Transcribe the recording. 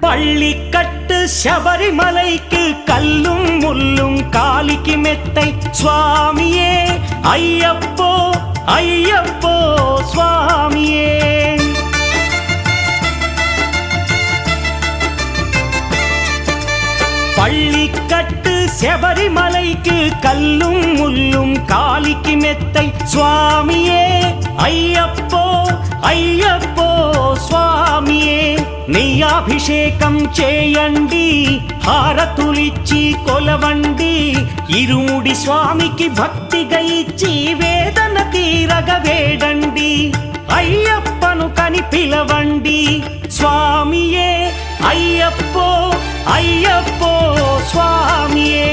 பள்ளிக்கட்டு சபரிமலைக்கு கல்லும் முள்ளும் காலிக்கு மெத்தை சுவாமியே ஐயப்போ ஐயப்போ சுவாமியே. பள்ளிக்கட்டு சபரிமலைக்கு கல்லும் முள்ளும் காலிக்கு மெத்தை சுவாமியே ஐயப்போ ஐயப்போ స్వామియే. నెయ్యాభిషేకం చేయండి హారతులిచ్చి కొలవండి ఇరుముడి స్వామికి భక్తిగా ఇచ్చి వేదన తీరగ వేడండి అయ్యప్పను కని పిలవండి స్వామియే అయ్యప్పో అయ్యప్పో స్వామియే.